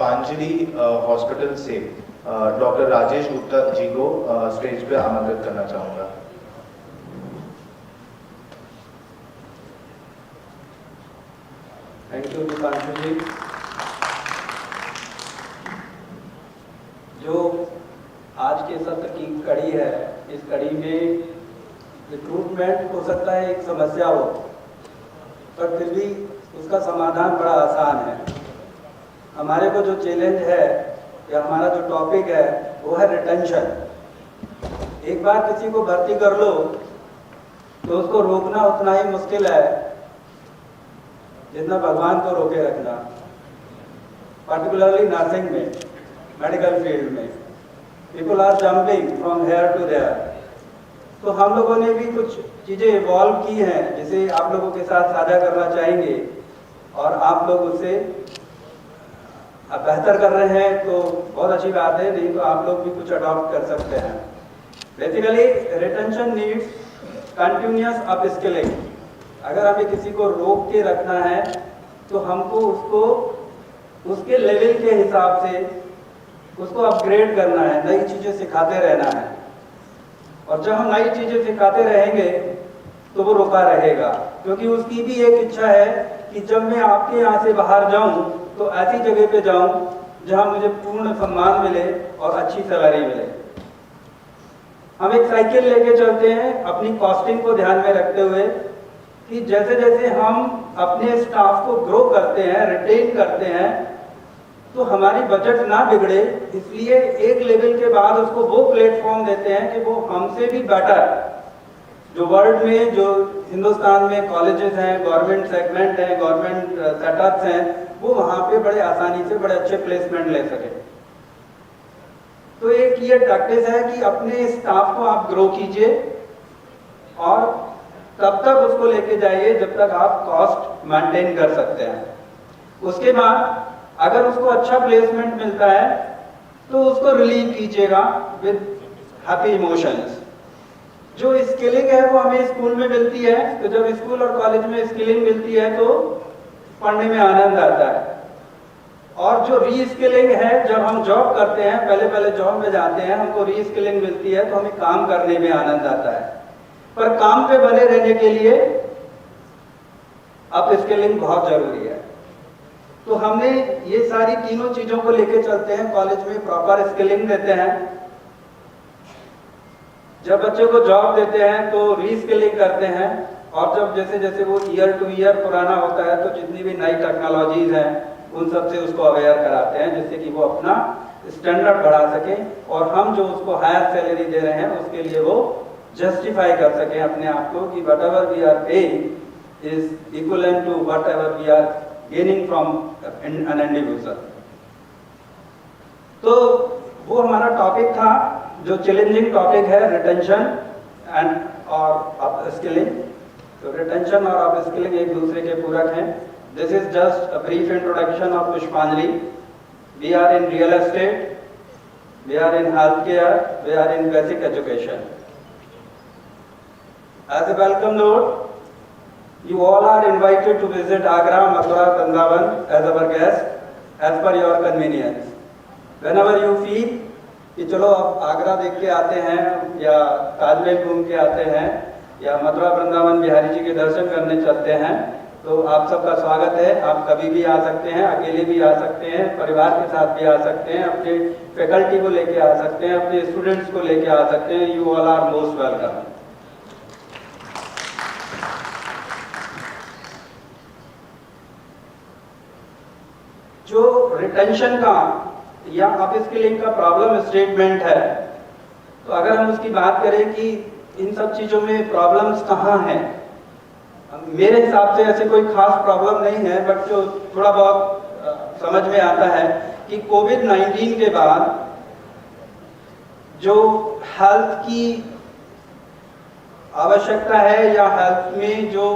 पुष्पांजलि हॉस्पिटल से डॉक्टर राजेश गुप्ता जी को स्टेज पे आमंत्रित करना चाहूँगा। थैंक यू दीपांशु जी। जो आज के सत्र की कड़ी है, इस कड़ी में रिक्रूटमेंट हो सकता है एक समस्या हो, पर फिर भी उसका समाधान बड़ा आसान है। हमारे को जो चैलेंज है या हमारा जो टॉपिक है वो है रिटेंशन। एक बार किसी को भर्ती कर लो तो उसको रोकना उतना ही मुश्किल है जितना भगवान को रोके रखना, पर्टिकुलरली नर्सिंग में, मेडिकल फील्ड में। People are jumping from here to there. तो हम लोगों ने भी कुछ चीज़ें इवॉल्व की हैं जिसे आप लोगों के साथ साझा करना चाहेंगे, और आप लोग उससे बेहतर कर रहे हैं तो बहुत अच्छी बात है, नहीं तो आप लोग भी कुछ अडॉप्ट कर सकते हैं। Basically retention needs continuous upskilling. अगर हमें किसी को रोक के रखना है तो हमको उसको उसके लेवल के हिसाब से उसको अपग्रेड करना है, नई चीज़ें सिखाते रहना है। और जब हम नई चीज़ें सिखाते रहेंगे तो वो रुका रहेगा, क्योंकि उसकी भी एक इच्छा है कि जब मैं आपके यहाँ से बाहर जाऊँ तो ऐसी जगह पे जाऊँ जहाँ मुझे पूर्ण सम्मान मिले और अच्छी सैलरी मिले। हम एक साइकिल लेके चलते हैं अपनी कॉस्टिंग को ध्यान में रखते हुए कि जैसे जैसे हम अपने स्टाफ को ग्रो करते हैं, रिटेन करते हैं, तो हमारी बजट ना बिगड़े, इसलिए एक लेवल के बाद उसको वो प्लेटफॉर्म देते हैं कि वो हमसे भी बेटर, जो वर्ल्ड में, जो हिंदुस्तान में कॉलेजेस हैं, गवर्नमेंट सेगमेंट हैं, गवर्नमेंट सेटअप्स हैं, वो वहाँ पे बड़े आसानी से बड़े अच्छे प्लेसमेंट ले सके। तो एक ये प्रैक्टिस है कि अपने स्टाफ को आप ग्रो कीजिए और तब तक उसको लेके जाइए जब तक आप कॉस्ट मेंटेन कर सकते हैं। उसके बाद अगर उसको अच्छा प्लेसमेंट मिलता है तो उसको रिलीव कीजिएगा विद हैप्पी इमोशंस। जो स्किलिंग है वो हमें स्कूल में मिलती है, तो जब स्कूल और कॉलेज में स्किलिंग मिलती है तो पढ़ने में आनंद आता है। और जो रीस्किलिंग है, जब हम जॉब करते हैं, पहले जॉब में जाते हैं, हमको रीस्किलिंग मिलती है तो हमें काम करने में आनंद आता है। पर काम पे बने रहने के लिए अपस्किलिंग बहुत जरूरी है। तो हमने ये सारी तीनों चीजों को लेके चलते हैं, कॉलेज में प्रॉपर स्किलिंग देते हैं, जब बच्चे को जॉब देते हैं तो रीस्किलिंग करते हैं, और जब जैसे जैसे वो ईयर टू ईयर पुराना होता है तो जितनी भी नई टेक्नोलॉजीज हैं उन सब से उसको अवेयर कराते हैं, जिससे कि वो अपना स्टैंडर्ड बढ़ा सके और हम जो उसको हायर सैलरी दे रहे हैं उसके लिए वो जस्टिफाई कर सकें अपने आप को कि whatever we are paying is equivalent to whatever we are gaining from an individual. तो वो हमारा टॉपिक था, जो चैलेंजिंग टॉपिक है, रिटेंशन एंड और अपस्किलिंग। तो रिटेंशन और अपस्किलिंग एक दूसरे के पूरक हैं। This is just a brief introduction of Pushpanjali. We are in real estate, we are in health care, we are in basic education. As a welcome note, you all are invited to visit Agra, Mathura, Vrindavan as our guest as per your convenience. Whenever you feel कि चलो अब आगरा देख के आते हैं या ताजमहल घूम के आते हैं या मथुरा वृंदावन बिहारी जी के दर्शन करने चलते हैं, तो आप सबका स्वागत है। आप कभी भी आ सकते हैं, अकेले भी आ सकते हैं, परिवार के साथ भी आ सकते हैं, अपने फैकल्टी को लेके आ सकते हैं, अपने स्टूडेंट्स को लेके आ सकते हैं। You all are most welcome. जो रिटेंशन का या अपस्किलिंग का प्रॉब्लम स्टेटमेंट है, तो अगर हम उसकी बात करें कि इन सब चीज़ों में प्रॉब्लम्स कहाँ हैं, मेरे हिसाब से ऐसे कोई खास प्रॉब्लम नहीं है, बट जो थोड़ा बहुत समझ में आता है कि कोविड-19 के बाद जो हेल्थ की आवश्यकता है या हेल्थ में जो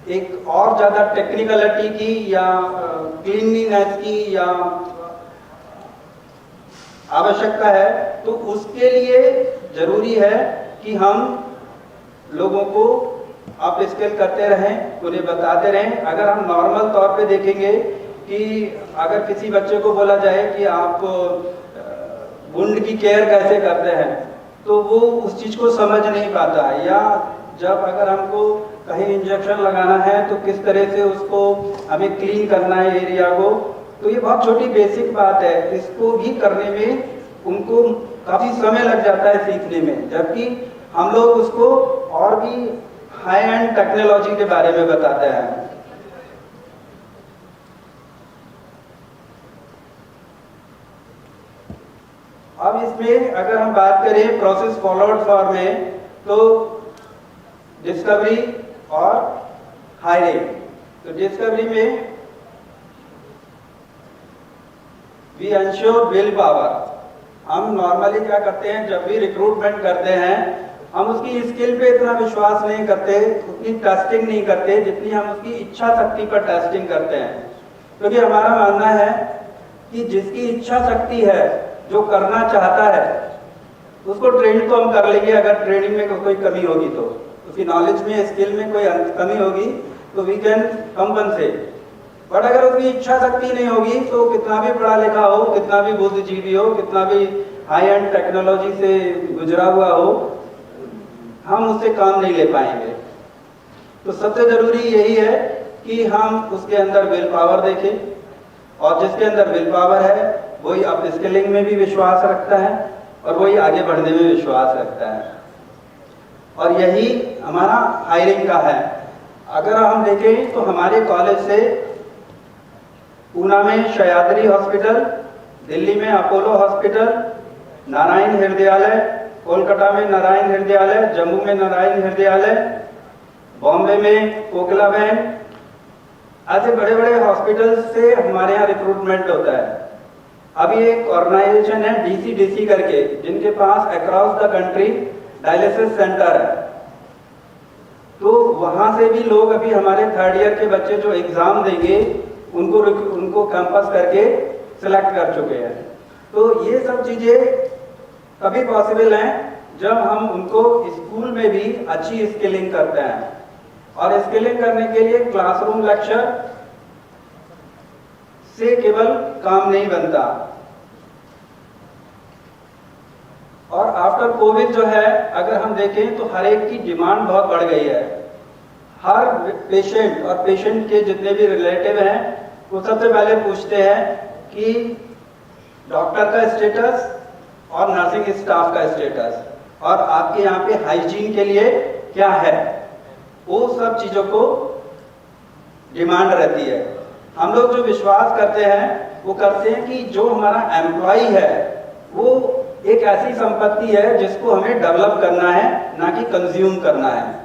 एक और ज़्यादा टेक्निकलिटी की या क्लीनलीनेस की या आवश्यकता है, तो उसके लिए जरूरी है कि हम लोगों को अपस्किल करते रहें, उन्हें बताते रहें। अगर हम नॉर्मल तौर पे देखेंगे कि अगर किसी बच्चे को बोला जाए कि आप वुंड की केयर कैसे करते हैं, तो वो उस चीज़ को समझ नहीं पाता। या जब अगर हमको कहीं इंजेक्शन लगाना है तो किस तरह से उसको हमें क्लीन करना है एरिया को, तो ये बहुत छोटी बेसिक बात है। इसको भी करने में उनको काफ़ी समय लग जाता है सीखने में, जबकि हम लोग उसको और भी हाई एंड टेक्नोलॉजी के बारे में बताते हैं। अब इसमें अगर हम बात करें प्रोसेस फॉलोड फॉर में, तो डिस्कवरी और हायरिंग। तो डिस्कवरी में वी एंश्योर विल पावर। हम नॉर्मली क्या करते हैं, जब भी रिक्रूटमेंट करते हैं हम उसकी स्किल पे इतना विश्वास नहीं करते, उतनी टेस्टिंग नहीं करते जितनी हम उसकी इच्छा शक्ति पर टेस्टिंग करते हैं। क्योंकि हमारा मानना है कि जिसकी इच्छा शक्ति है, जो करना चाहता है, उसको ट्रेन तो हम कर लेंगे। अगर ट्रेनिंग में कोई कमी होगी तो उसकी नॉलेज में, स्किल में कोई कमी होगी तो वी कैन कंपनसेट। बट अगर उसकी इच्छा शक्ति नहीं होगी तो कितना भी पढ़ा लिखा हो, कितना भी बुद्धिजीवी हो, कितना भी हाई एंड टेक्नोलॉजी से गुजरा हुआ हो, हम उससे काम नहीं ले पाएंगे। तो सबसे जरूरी यही है कि हम उसके अंदर विल पावर देखें, और जिसके अंदर विल पावर है वही अप स्किलिंग में भी विश्वास रखता है और वही आगे बढ़ने में विश्वास रखता है। और यही हमारा हायरिंग का है। अगर हम देखें तो हमारे कॉलेज से पूना में सह्याद्री हॉस्पिटल, दिल्ली में अपोलो हॉस्पिटल, नारायण हृदयालय, कोलकाता में नारायण हृदयालय, जम्मू में नारायण हृदयालय, बॉम्बे में कोकिलाबेन, ऐसे बड़े बड़े हॉस्पिटल से हमारे यहाँ रिक्रूटमेंट होता है। अभी एक ऑर्गेनाइजेशन है DCDC करके, जिनके पास across the country dialysis center है। तो वहाँ से भी लोग अभी हमारे थर्ड ईयर के बच्चे जो एग्ज़ाम देंगे उनको कैंपस करके सिलेक्ट कर चुके हैं। तो ये सब चीज़ें तभी पॉसिबल हैं जब हम उनको स्कूल में भी अच्छी स्किलिंग करते हैं। और स्किलिंग करने के लिए क्लासरूम लेक्चर से केवल काम नहीं बनता। और आफ्टर कोविड जो है, अगर हम देखें तो हर एक की डिमांड बहुत बढ़ गई है। हर पेशेंट और पेशेंट के जितने भी रिलेटिव हैं वो सबसे पहले पूछते हैं कि डॉक्टर का स्टेटस और नर्सिंग स्टाफ का स्टेटस, और आपके यहाँ पे हाइजीन के लिए क्या है, वो सब चीज़ों को डिमांड रहती है। हम लोग जो विश्वास करते हैं वो करते हैं कि जो हमारा एम्प्लॉय है वो एक ऐसी संपत्ति है जिसको हमें डेवलप करना है, ना कि कंज्यूम करना है।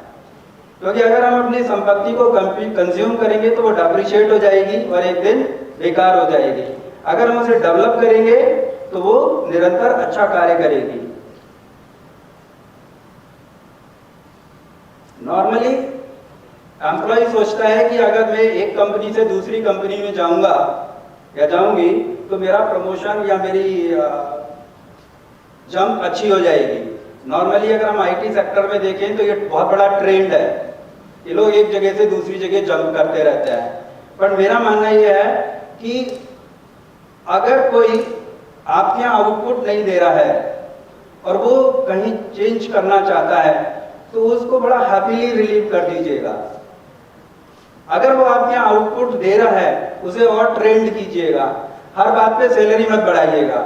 क्योंकि अगर हम अपनी संपत्ति को कंज्यूम करेंगे तो वो डेप्रिशिएट हो जाएगी और एक दिन बेकार हो जाएगी। अगर हम उसे डेवलप करेंगे तो वो निरंतर अच्छा कार्य करेगी। नॉर्मली एम्प्लॉय सोचता है कि अगर मैं एक कंपनी से दूसरी कंपनी में जाऊंगा या जाऊंगी तो मेरा प्रमोशन या मेरी जंप अच्छी हो जाएगी। नॉर्मली अगर हम IT सेक्टर में देखें तो ये बहुत बड़ा ट्रेंड है, ये लोग एक जगह से दूसरी जगह जंप करते रहते हैं। पर मेरा मानना ये है कि अगर कोई आपके यहाँ आउटपुट नहीं दे रहा है और वो कहीं चेंज करना चाहता है तो उसको बड़ा हैप्पीली रिलीव कर दीजिएगा। अगर वो आपके यहाँ आउटपुट दे रहा है उसे और ट्रेंड कीजिएगा। हर बात पे सैलरी मत बढ़ाइएगा।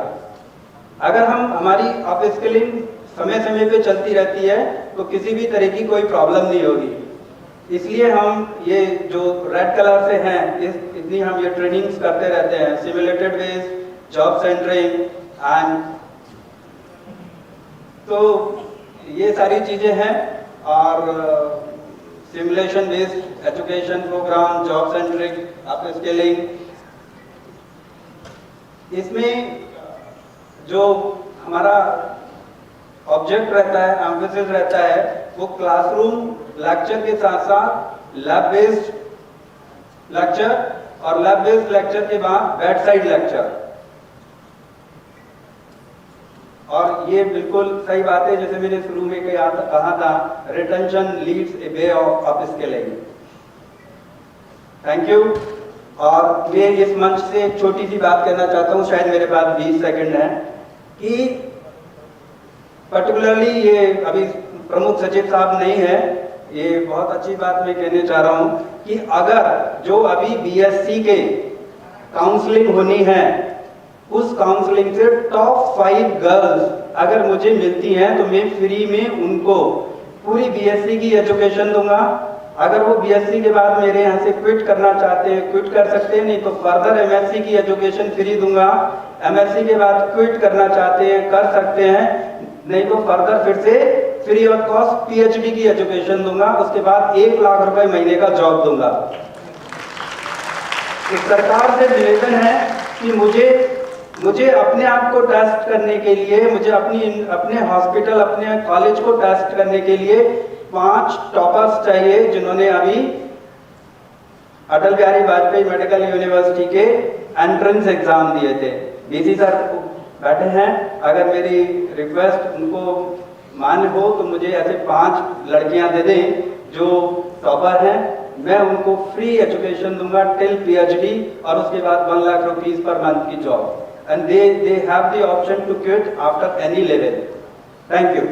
अगर हमारी अप स्किलिंग समय समय पे चलती रहती है तो किसी भी तरह की कोई प्रॉब्लम नहीं होगी। इसलिए हम ये जो रेड कलर से हैं इतनी हम ये ट्रेनिंग्स करते रहते हैं, simulated based, job centering and, तो ये सारी चीज़ें हैं। और simulation based education program, job centric, upskilling, इसमें जो हमारा ऑब्जेक्ट रहता है, एम्फेसिस रहता है, वो क्लासरूम लेक्चर के साथ साथ लैब बेस्ड लेक्चर और लैब बेस्ड लेक्चर के बाद बेड साइड लेक्चर। और ये बिल्कुल सही बात है, जैसे मैंने शुरू में कहा था, retention leads a way of upskilling. Thank you. और मैं इस मंच से एक छोटी सी बात कहना चाहता हूँ, शायद मेरे पास 20 सेकंड है, कि पर्टिकुलरली ये अभी प्रमुख सचिव साहब नहीं है, ये बहुत अच्छी बात मैं कहने चाह रहा हूँ कि अगर जो अभी बीएससी के काउंसलिंग होनी है, उस काउंसलिंग से टॉप 5 गर्ल्स अगर मुझे मिलती हैं तो मैं फ्री में उनको पूरी बीएससी की एजुकेशन दूंगा। अगर वो बीएससी के बाद मेरे यहाँ से क्विट करना चाहते हैं, क्विट कर सकते हैं, नहीं तो फर्दर एमएससी की एजुकेशन फ्री दूंगा। एमएससी के बाद क्विट करना चाहते हैं, कर सकते हैं, नहीं तो फर्दर फिर से फ्री ऑफ कॉस्ट पीएचडी की एजुकेशन दूंगा। उसके बाद 1 लाख रुपए महीने का जॉब दूंगा। तो सरकार से निवेदन है कि मुझे अपने आप को टेस्ट करने के लिए, मुझे अपने हॉस्पिटल, अपने कॉलेज को टेस्ट करने के लिए 5 टॉपर्स चाहिए जिन्होंने अभी अटल बिहारी वाजपेयी मेडिकल यूनिवर्सिटी के एंट्रेंस एग्जाम दिए थे। बीसी सर बैठे हैं, अगर मेरी रिक्वेस्ट उनको मान्य हो तो मुझे ऐसे 5 लड़कियां दे दें जो टॉपर हैं, मैं उनको फ्री एजुकेशन दूंगा टिल पीएचडी, और उसके बाद 1 लाख रुपीस पर मंथ की job, and they have the option to quit after any level. Thank you.